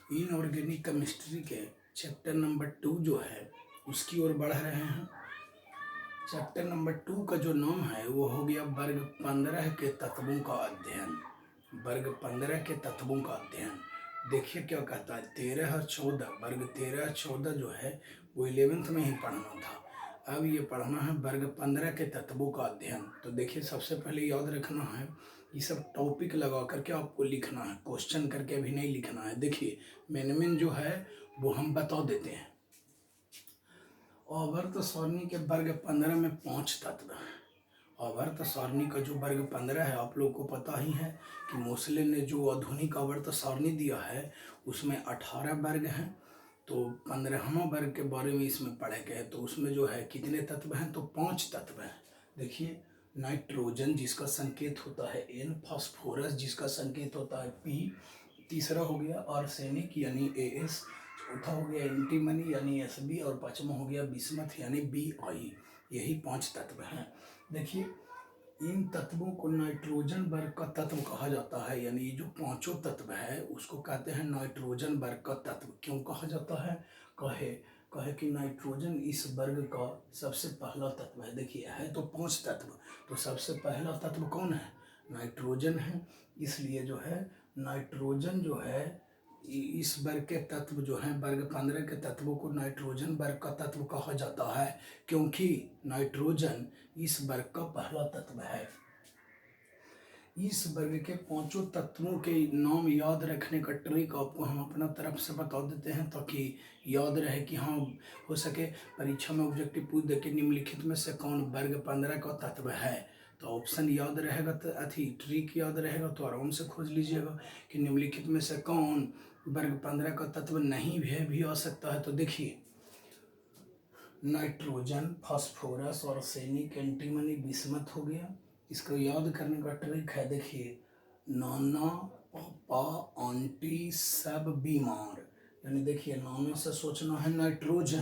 Inorganic chemistry के chapter number 2 जो है उसकी ओर बढ़ रहे हैं। चैप्टर नंबर 2 का जो नाम है वो हो गया वर्ग 15 के तत्वों का अध्ययन। वर्ग 15 के तत्वों का अध्ययन। देखिए क्या कहता है, 13 और 14, वर्ग 13 और 14 जो है वो 11th में ही पढ़ना था। अब ये पढ़ना है वर्ग 15 के तत्वों का अध्ययन। तो देखिए सबसे पहले याद रखना है, ये सब टॉपिक लगा करके आपको लिखना है, क्वेश्चन करके अभी नहीं लिखना है। देखिए मेन जो है वो हम बता देते हैं। आवर्त सारणी के वर्ग 15 में 5 तत्व हैं। आवर्त सारणी का जो वर्ग 15 है आप लोग को पता ही है कि मोसले ने जो आधुनिक आवर्त सारणी दिया है उसमें 18 वर्ग हैं। तो 15वां वर्ग के बारे में इसमें पढ़े गए, तो उसमें जो है कितने तत्व हैं, तो 5 तत्व हैं। देखिए नाइट्रोजन जिसका संकेत होता है N, फास्फोरस जिसका संकेत होता है P, तीसरा हो गया आर्सेनिक यानी AS, चौथा हो गया एंटीमनी यानी SB और पांचवा हो गया बिस्मथ यानी BI। यही 5 तत्व हैं। देखिए इन तत्वों को नाइट्रोजन वर्ग का तत्व कहा जाता है, यानी ये जो पांचों तत्व है उसको कहते हैं नाइट्रोजन वर्ग का तत्व। क्यों कहा जाता है, कहे कि नाइट्रोजन इस वर्ग का सबसे पहला तत्व है। देखिए है तो 5 तत्व, तो सबसे पहला तत्व कौन है, नाइट्रोजन है। इसलिए जो है नाइट्रोजन जो है इस वर्ग के तत्व जो हैं, वर्ग 15 के तत्वों को नाइट्रोजन वर्ग का तत्व कहा जाता है, क्योंकि नाइट्रोजन इस वर्ग का पहला तत्व है। इस वर्ग के पांचों तत्वों के नाम याद रखने का ट्रिक आपको हम अपना तरफ से बता देते हैं, ताकि याद रहे कि हाँ हो सके परीक्षा में ऑब्जेक्टिव पूछ दे के निम्नलिखित में से कौन वर्ग 15 का तत्व है। तो ऑप्शन याद रहेगा तो ट्रिक याद रहेगा तो आराम से खोज लीजिएगा कि निम्नलिखित में से कौन वर्ग 15 का तत्व नहीं भी आ सकता है। तो देखिए नाइट्रोजन, फास्फोरस और आर्सेनिक, एंटीमनी, बिस्मथ हो गया। इसको याद करने का ट्रिक है, देखिए नाना, पापा, आंटी सब बीमार। यानी देखिए नाना से सोचना है नाइट्रोजन,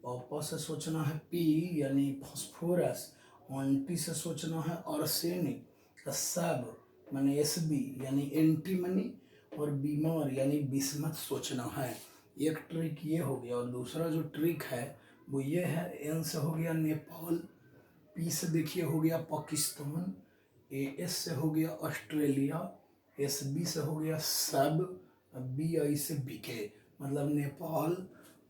पापा से सोचना है पी यानी फास्फोरस, आंटी से सोचना है आर्सेनिक, सब माने SB यानी एंटीमनी, और बीमार यानी बिस्मथ सोचना है। एक ट्रिक ये हो गया, और दूसरा जो ट्रिक है वो ये है, N से हो गया नेपाल, P से देखिए हो गया पाकिस्तान, AS से हो गया ऑस्ट्रेलिया, SB से हो गया सब, BI से BK, मतलब नेपाल,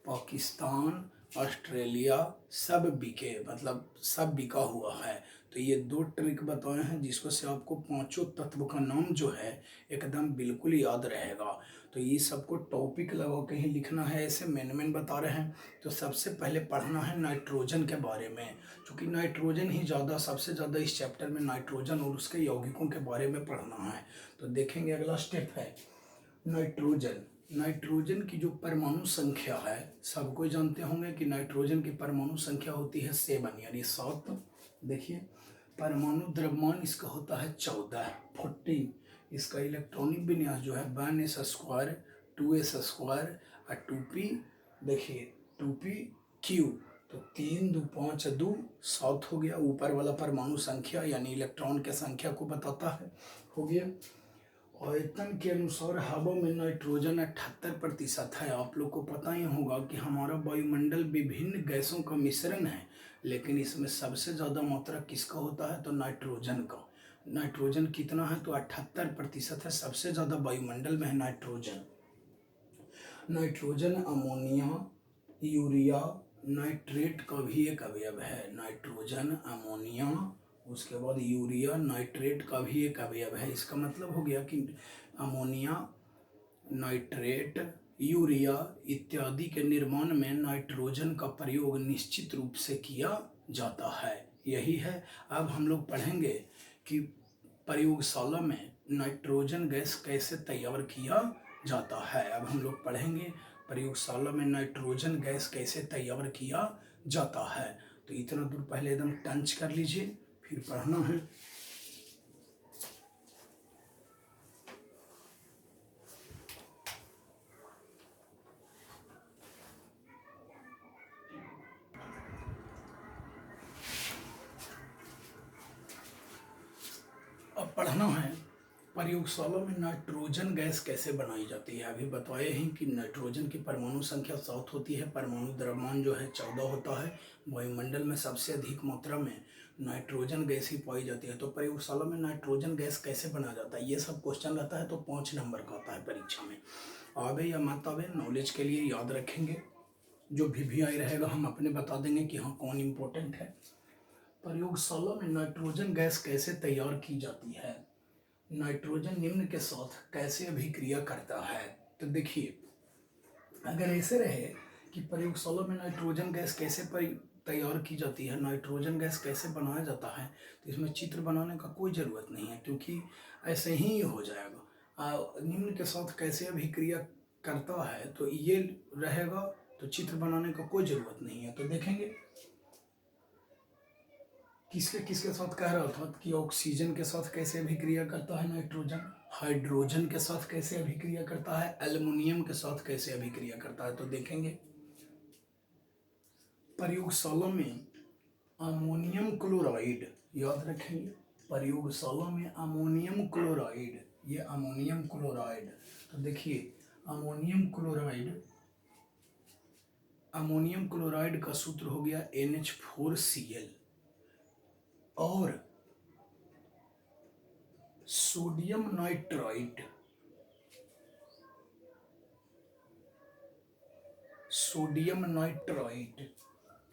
पाकिस्तान, ऑस्ट्रेलिया, सब BK, मतलब सब बिका हुआ है। तो ये 2 ट्रिक बताए हैं जिसको से आपको पांचों तत्व का नाम जो है एकदम बिल्कुल याद रहेगा। तो ये सबको टॉपिक लगा के ही लिखना है, ऐसे मेन बता रहे हैं। तो सबसे पहले पढ़ना है नाइट्रोजन के बारे में, क्योंकि नाइट्रोजन ही सबसे ज़्यादा इस चैप्टर में नाइट्रोजन और उसके यौगिकों के बारे में पढ़ना है। तो देखेंगे अगला स्टेप है नाइट्रोजन। नाइट्रोजन की जो परमाणु संख्या है, सबको जानते होंगे कि नाइट्रोजन की परमाणु संख्या होती है 7 यानी 7। देखिए परमाणु द्रव्यमान इसका होता है 14। इसका इलेक्ट्रॉनिक विन्यास जो है 1s², 2s² और 2p, देखिए 2pq। तो 3 2 5 2 7 हो गया। ऊपर वाला परमाणु संख्या यानी इलेक्ट्रॉन के संख्या को बताता है, हो गया। आयतन के अनुसार हवा में नाइट्रोजन 78% है। आप लोग को पता ही होगा कि हमारा वायुमंडल विभिन्न गैसों का मिश्रण है, लेकिन इसमें सबसे ज़्यादा मात्रा किसका होता है, तो नाइट्रोजन का। नाइट्रोजन कितना है, तो 78% है, सबसे ज़्यादा वायुमंडल में है nitrogen. Nitrogen ammonia, urea, nitrate का भी एक अवयव है। नाइट्रोजन, अमोनिया, उसके बाद यूरिया, नाइट्रेट का भी एक अवयव है। इसका मतलब हो गया कि अमोनिया, नाइट्रेट, यूरिया इत्यादि के निर्माण में नाइट्रोजन का प्रयोग निश्चित रूप से किया जाता है। यही है। अब हम लोग पढ़ेंगे कि प्रयोगशाला में नाइट्रोजन गैस कैसे तैयार किया जाता है। अब हम लोग पढ़ेंगे प्रयोगशाला में नाइट्रोजन गैस कैसे तैयार किया जाता है। तो इतना दूर पहले एकदम टंच कर लीजिए, फिर पढ़ना है। अब पढ़ना है प्रयोगशाला में नाइट्रोजन गैस कैसे बनाई जाती है? अभी बताए हैं कि नाइट्रोजन की परमाणु संख्या 7 होती है, परमाणु द्रव्यमान जो है 14 होता है, वायुमंडल में सबसे अधिक मात्रा में नाइट्रोजन गैस ही पाई जाती है। तो प्रयोगशाला में नाइट्रोजन गैस कैसे बनाया जाता है, ये सब क्वेश्चन रहता है, तो 5 नंबर का आता है परीक्षा में। आवे या मत आवे, नॉलेज के लिए याद रखेंगे। जो भी आई रहेगा हम अपने बता देंगे कि हाँ कौन इम्पोर्टेंट है। प्रयोगशाला में नाइट्रोजन गैस कैसे तैयार की जाती है? नाइट्रोजन निम्न के साथ कैसे अभिक्रिया करता है? तो देखिए, अगर ऐसे रहे कि प्रयोगशाला में नाइट्रोजन गैस कैसे तैयार की जाती है, नाइट्रोजन गैस कैसे बनाया जाता है, तो इसमें चित्र बनाने का कोई ज़रूरत नहीं है, क्योंकि ऐसे ही हो जाएगा। निम्न के साथ कैसे अभिक्रिया करता है तो ये रहेगा, तो चित्र बनाने का कोई ज़रूरत नहीं है। तो देखेंगे किसके किसके साथ कह रहा था कि ऑक्सीजन के साथ कैसे अभिक्रिया करता है नाइट्रोजन, हाइड्रोजन के साथ कैसे अभिक्रिया करता है, एल्युमिनियम के साथ कैसे अभिक्रिया करता है। तो देखेंगे प्रयोगशाला में अमोनियम क्लोराइड, याद रखेंगे प्रयोगशाला में अमोनियम क्लोराइड, ये अमोनियम क्लोराइड। तो देखिए अमोनियम क्लोराइड का सूत्र हो गया NH4Cl, और सोडियम नाइट्राइट,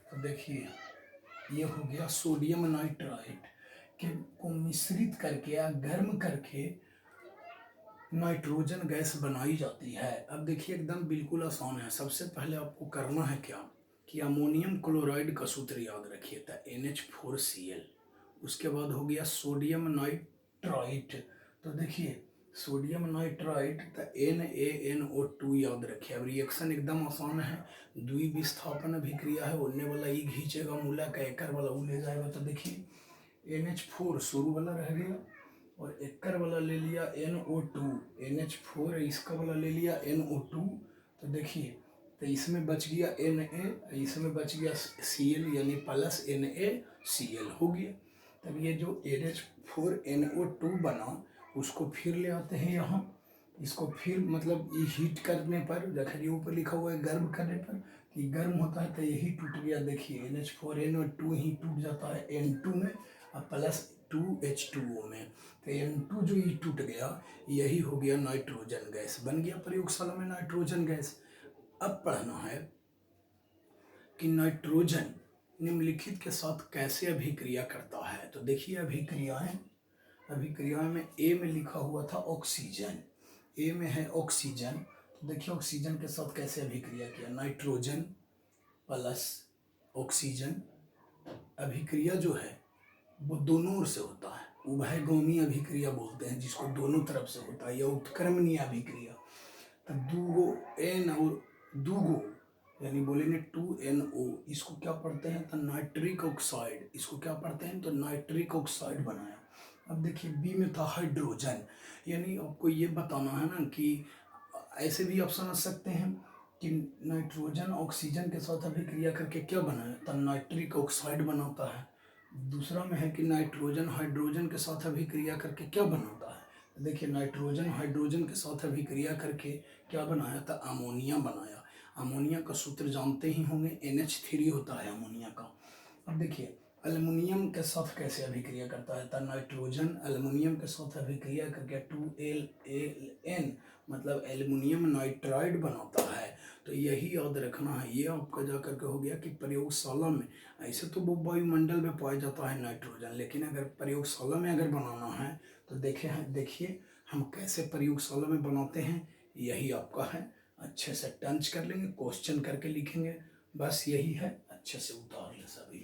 तो देखिए ये हो गया सोडियम नाइट्राइट के को मिश्रित करके या गर्म करके नाइट्रोजन गैस बनाई जाती है। अब देखिए एकदम बिल्कुल आसान है। सबसे पहले आपको करना है क्या कि अमोनियम क्लोराइड का सूत्र याद रखिए था NH4Cl, उसके बाद हो गया सोडियम नाइट्राइट। तो देखिए सोडियम नाइट्राइट तो NaNO2 याद रखिए। अब रिएक्शन एकदम आसान है, द्विविस्थापन अभिक्रिया है, उड़ने वाला ई खींचेगा, मूलक एकर वाला ऊ ले जाएगा। तो देखिए NH4 शुरू वाला रह गया और एकर वाला ले लिया NO2, NH4 इसका वाला ले लिया NO2। तो देखिए तो इसमें बच गया Na, इसमें बच गया Cl यानी प्लस NaCl हो गया। तब ये जो NH4NO2 बना उसको फिर ले आते हैं यहाँ, इसको फिर मतलब ये हीट करने पर, देखिए ऊपर लिखा हुआ है गर्म करने पर, कि गर्म होता है तो यही टूट गया। देखिए NH4NO2 ही टूट जाता है N2 में और प्लस 2H2O में, तो N2 जो ये टूट गया यही हो गया नाइट्रोजन गैस, बन गया प्रयोगशाला में नाइट्रोजन गैस। अब पढ़ना है कि नाइट्रोजन निम्नलिखित के साथ कैसे अभिक्रिया करता है। तो देखिए अभिक्रिया में ए में लिखा हुआ था ऑक्सीजन, ए में है ऑक्सीजन। तो देखिए ऑक्सीजन के साथ कैसे अभिक्रिया किया, नाइट्रोजन प्लस ऑक्सीजन। अभिक्रिया जो है वो दोनों ओर से होता है, उभयगामी अभिक्रिया बोलते हैं जिसको, दोनों तरफ से होता है, या उत्क्रमणीय अभिक्रिया। तो दूगो एन और दूगो यानी बोलेंगे 2NO, इसको क्या पढ़ते हैं तो नाइट्रिक ऑक्साइड, इसको क्या पढ़ते हैं तो नाइट्रिक ऑक्साइड बनाया। अब देखिए बी में था हाइड्रोजन, यानी आपको ये बताना है ना कि ऐसे भी आप समझ सकते हैं कि नाइट्रोजन ऑक्सीजन के साथ अभिक्रिया करके क्या बनाया तो नाइट्रिक ऑक्साइड बनाता है। दूसरा में है कि नाइट्रोजन हाइड्रोजन के साथ अभिक्रिया करके क्या बनाता है, देखिए नाइट्रोजन हाइड्रोजन के साथ अभिक्रिया करके क्या बनाया था अमोनिया बनाया। अमोनिया का सूत्र जानते ही होंगे NH3 होता है अमोनिया का। अब देखिए एल्युमिनियम के साथ कैसे अभिक्रिया करता है तो नाइट्रोजन एल्युमिनियम के साथ अभिक्रिया करके 2Al मतलब एल्युमिनियम नाइट्राइड बनाता है। तो यही याद रखना है, ये आपका जा करके हो गया कि प्रयोगशाला में, ऐसे तो वो वायुमंडल में पाया जाता है नाइट्रोजन, लेकिन अगर प्रयोगशाला में अगर बनाना है तो देखिए हम कैसे प्रयोगशाला में बनाते हैं, यही आपका है। अच्छे से टंच कर लेंगे, क्वेश्चन करके लिखेंगे, बस यही है, अच्छे से उतार ले सभी।